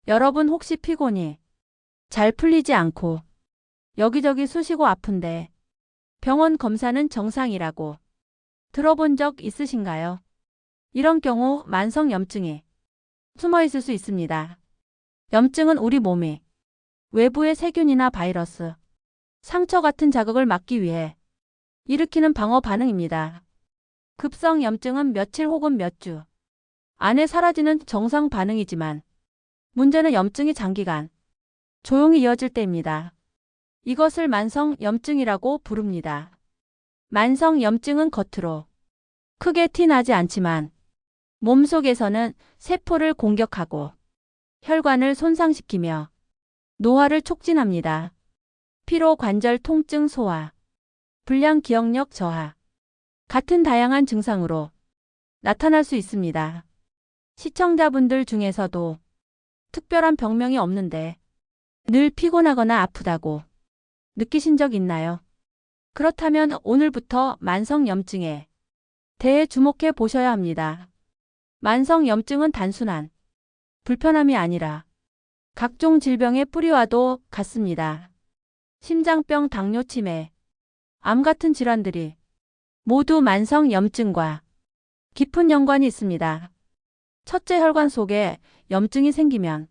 여러분 혹시 피곤이 잘 풀리지 않고 여기저기 쑤시고 아픈데 병원 검사는 정상이라고 들어본 적 있으신가요? 이런 경우 만성 염증이 숨어 있을 수 있습니다. 염증은 우리 몸이 외부의 세균이나 바이러스, 상처 같은 자극을 막기 위해 일으키는 방어 반응입니다. 급성 염증은 며칠 혹은 몇 주 안에 사라지는 정상 반응이지만 문제는 염증이 장기간 조용히 이어질 때입니다. 이것을 만성 염증이라고 부릅니다. 만성 염증은 겉으로 크게 티 나지 않지만 몸속에서는 세포를 공격하고 혈관을 손상시키며 노화를 촉진합니다. 피로, 관절 통증, 소화, 불량 기억력 저하 같은 다양한 증상으로 나타날 수 있습니다. 시청자분들 중에서도 특별한 병명이 없는데 늘 피곤하거나 아프다고 느끼신 적 있나요? 그렇다면 오늘부터 만성 염증에 대해 주목해 보셔야 합니다. 만성 염증은 단순한 불편함이 아니라 각종 질병의 뿌리와도 같습니다. 심장병, 당뇨, 치매, 암 같은 질환들이 모두 만성 염증과 깊은 연관이 있습니다. 첫째, 혈관 속에 염증이 생기면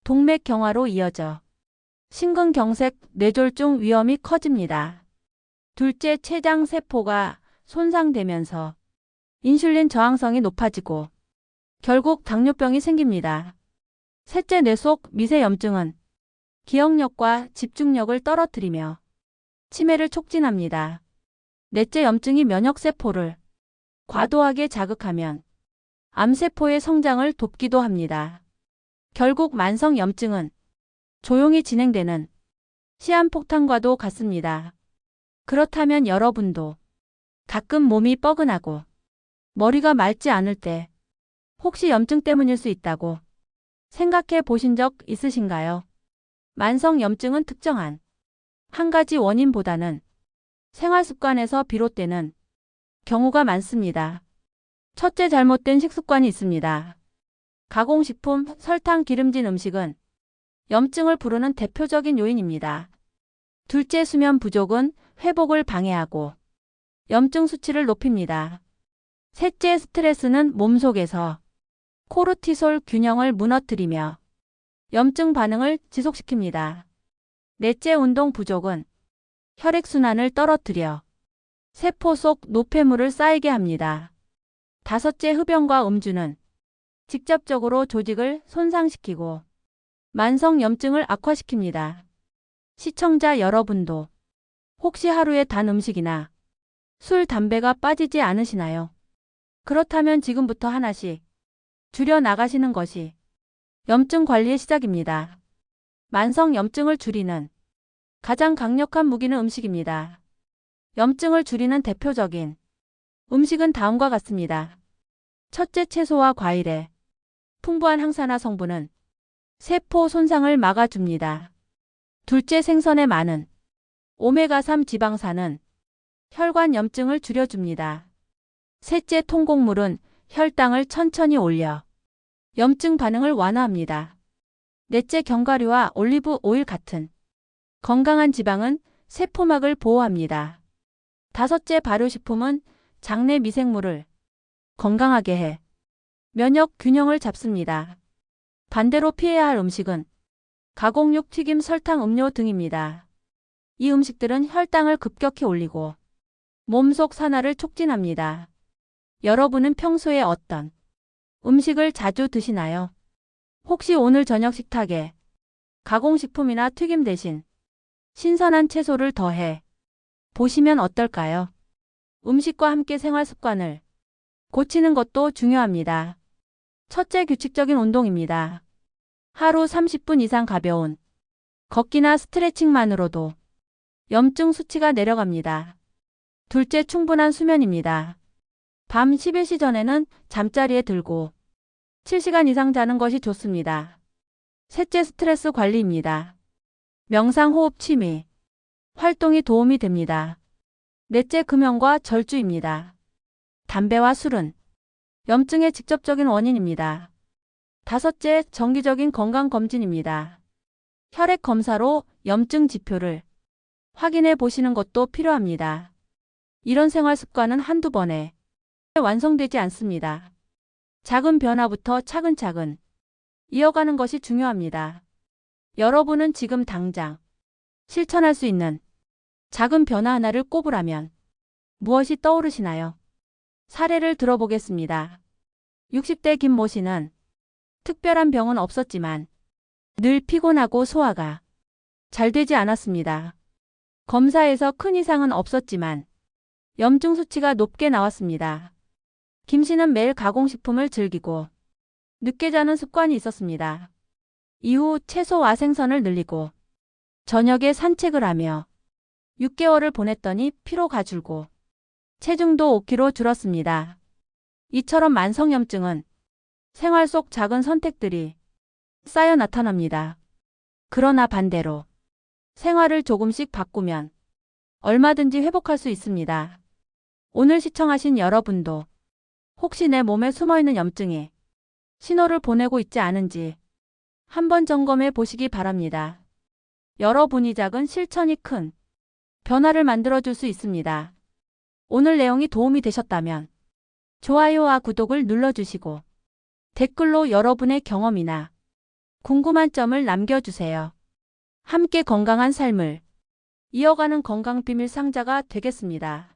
동맥경화로 이어져 심근경색, 뇌졸중 위험이 커집니다. 둘째, 췌장 세포가 손상되면서 인슐린 저항성이 높아지고 결국 당뇨병이 생깁니다. 셋째, 뇌 속 미세염증은 기억력과 집중력을 떨어뜨리며 치매를 촉진합니다. 넷째, 염증이 면역세포를 과도하게 자극하면 암세포의 성장을 돕기도 합니다. 결국 만성 염증은 조용히 진행되는 시한폭탄과도 같습니다. 그렇다면 여러분도 가끔 몸이 뻐근하고 머리가 맑지 않을 때 혹시 염증 때문일 수 있다고 생각해 보신 적 있으신가요? 만성 염증은 특정한 한 가지 원인보다는 생활 습관에서 비롯되는 경우가 많습니다. 첫째, 잘못된 식습관이 있습니다. 가공식품, 설탕, 기름진 음식은 염증을 부르는 대표적인 요인입니다. 둘째, 수면 부족은 회복을 방해하고 염증 수치를 높입니다. 셋째, 스트레스는 몸속에서 코르티솔 균형을 무너뜨리며 염증 반응을 지속시킵니다. 넷째, 운동 부족은 혈액순환을 떨어뜨려 세포 속 노폐물을 쌓이게 합니다. 다섯째, 흡연과 음주는 직접적으로 조직을 손상시키고 만성 염증을 악화시킵니다. 시청자 여러분도 혹시 하루에 단 음식이나 술, 담배가 빠지지 않으시나요? 그렇다면 지금부터 하나씩 줄여 나가시는 것이 염증 관리의 시작입니다. 만성 염증을 줄이는 가장 강력한 무기는 음식입니다. 염증을 줄이는 대표적인 음식은 다음과 같습니다. 첫째, 채소와 과일의 풍부한 항산화 성분은 세포 손상을 막아줍니다. 둘째, 생선의 많은 오메가3 지방산은 혈관 염증을 줄여줍니다. 셋째, 통곡물은 혈당을 천천히 올려 염증 반응을 완화합니다. 넷째, 견과류와 올리브 오일 같은 건강한 지방은 세포막을 보호합니다. 다섯째, 발효식품은 장내 미생물을 건강하게 해 면역 균형을 잡습니다. 반대로 피해야 할 음식은 가공육, 튀김, 설탕, 음료 등입니다. 이 음식들은 혈당을 급격히 올리고 몸속 산화를 촉진합니다. 여러분은 평소에 어떤 음식을 자주 드시나요? 혹시 오늘 저녁 식탁에 가공식품이나 튀김 대신 신선한 채소를 더해 보시면 어떨까요? 음식과 함께 생활 습관을 고치는 것도 중요합니다. 첫째, 규칙적인 운동입니다. 하루 30분 이상 가벼운 걷기나 스트레칭만으로도 염증 수치가 내려갑니다. 둘째, 충분한 수면입니다. 밤 11시 전에는 잠자리에 들고 7시간 이상 자는 것이 좋습니다. 셋째, 스트레스 관리입니다. 명상, 호흡, 취미, 활동이 도움이 됩니다. 넷째, 금연과 절주입니다. 담배와 술은 염증의 직접적인 원인입니다. 5째, 정기적인 건강검진입니다. 혈액 검사로 염증 지표를 확인해 보시는 것도 필요합니다. 이런 생활 습관은 한두 번에 완성되지 않습니다. 작은 변화부터 차근차근 이어가는 것이 중요합니다. 여러분은 지금 당장 실천할 수 있는 작은 변화 하나를 꼽으라면 무엇이 떠오르시나요? 사례를 들어보겠습니다. 60대 김모 씨는 특별한 병은 없었지만 늘 피곤하고 소화가 잘 되지 않았습니다. 검사에서 큰 이상은 없었지만 염증 수치가 높게 나왔습니다. 김 씨는 매일 가공식품을 즐기고 늦게 자는 습관이 있었습니다. 이후 채소와 생선을 늘리고 저녁에 산책을 하며 6개월을 보냈더니 피로가 줄고 체중도 5kg 줄었습니다. 이처럼 만성염증은 생활 속 작은 선택들이 쌓여 나타납니다. 그러나 반대로 생활을 조금씩 바꾸면 얼마든지 회복할 수 있습니다. 오늘 시청하신 여러분도 혹시 내 몸에 숨어있는 염증이 신호를 보내고 있지 않은지 한번 점검해 보시기 바랍니다. 여러분이 작은 실천이 큰 변화를 만들어줄 수 있습니다. 오늘 내용이 도움이 되셨다면 좋아요와 구독을 눌러주시고 댓글로 여러분의 경험이나 궁금한 점을 남겨주세요. 함께 건강한 삶을 이어가는 건강비밀 상자가 되겠습니다.